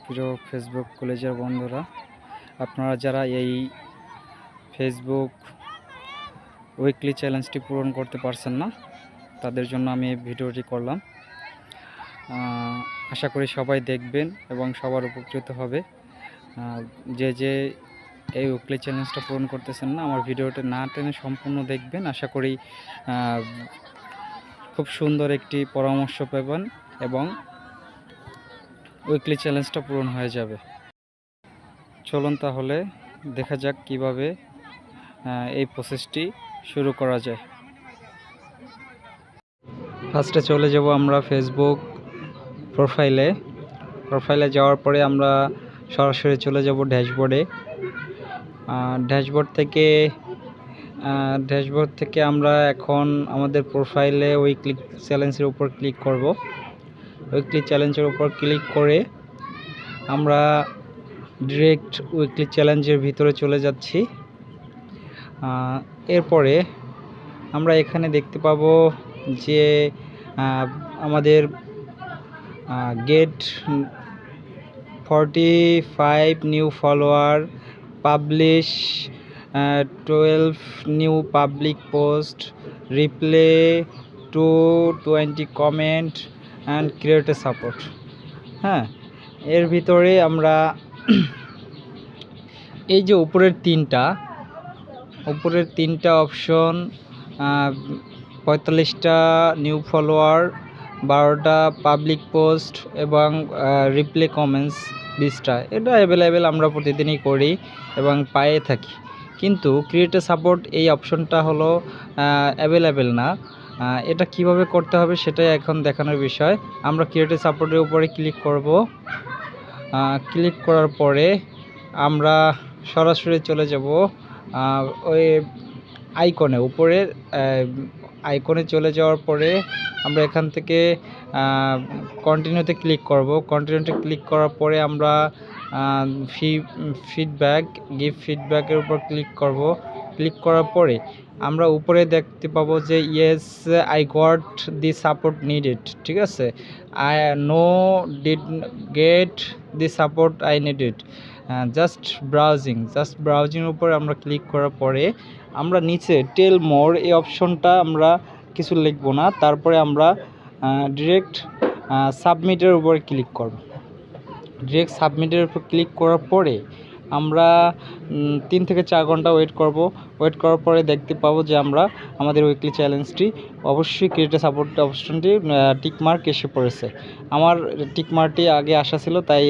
প্রিয় ফেসবুক কলেজের বন্ধুরা, আপনারা যারা এই ফেসবুক উইকলি চ্যালেঞ্জটি পূরণ করতে পারছেন না, তাদের জন্য আমি এই ভিডিওটি করলাম। আশা করি সবাই দেখবেন এবং সবার উপকৃত হবে। যে এই উইকলি চ্যালেঞ্জটা পূরণ করতেছেন না, আমার ভিডিওটা না টেনে সম্পূর্ণ দেখবেন। আশা করি খুব সুন্দর একটি পরামর্শ পাবেন এবং উইকলি চ্যালেঞ্জটা পূরণ হয়ে যাবে। চলুন তাহলে দেখা যাক কিভাবে এই প্রসেসটি শুরু করা যায়। ফার্স্টে চলে যাব আমরা ফেসবুক প্রোফাইলে যাওয়ার পরে আমরা সরাসরি চলে যাব ড্যাশবোর্ডে। ড্যাশবোর্ড থেকে আমরা এখন আমাদের প্রোফাইলে উইকলি চ্যালেঞ্জের উপর ক্লিক করব। উইকলি চ্যালেঞ্জের উপর ক্লিক করে আমরা ডিরেক্ট উইকলি চ্যালেঞ্জের ভিতরে চলে যাচ্ছি। এরপরে আমরা এখানে দেখতে পাবো যে আমাদের get 45 new follower, publish 12 new public post, reply 220 comment and create a support. এর ভিতরে আমরা এই যে উপরের তিনটা অপশন, 45টা নিউ ফলোয়ার, 12টা পাবলিক পোস্ট এবং রিপ্লে কমেন্টস 20টা, এটা অ্যাভেলেবেল আমরা প্রতিদিনই করি এবং পায়ে থাকি। কিন্তু ক্রিয়েট এ সাপোর্ট এই অপশনটা হলো অ্যাভেলেবেল না। এটা কিভাবে করতে হবে সেটাই এখন দেখানোর বিষয়। আমরা ক্রিয়েট এ সাপোর্টের উপরে ক্লিক করব। ক্লিক করার পরে আমরা সরাসরি চলে যাব ওই আইকনে, উপরের আইকনে চলে যাওয়ার পরে আমরা এখান থেকে কন্টিনিউতে ক্লিক করব। কন্টিনিউতে ক্লিক করার পরে আমরা গিভ ফিডব্যাকের উপর ক্লিক করব। ক্লিক করার পরে আমরা উপরে দেখতে পাবো যে yes I got the support needed, ঠিক আছে। I know did gate the support I needed, just browsing উপরে আমরা ক্লিক করার পরে আমরা নিচে টেল মোর এই অপশনটা আমরা কিছু লিখবো না, তারপরে আমরা ডিরেক্ট সাবমিটের উপরে ক্লিক করব। ডিরেক্ট সাবমিটের উপর ক্লিক করার পরে আমরা 3 থেকে 4 ঘন্টা ওয়েট করার পরে দেখতে পাবো যে আমরা আমাদের উইকলি চ্যালেঞ্জটি অবশ্যই ক্রিয়েট এ সাপোর্ট অপশনটি টিকমার্ক এসে পড়েছে। আমার টিকমার্কটি আগে আসা ছিল, তাই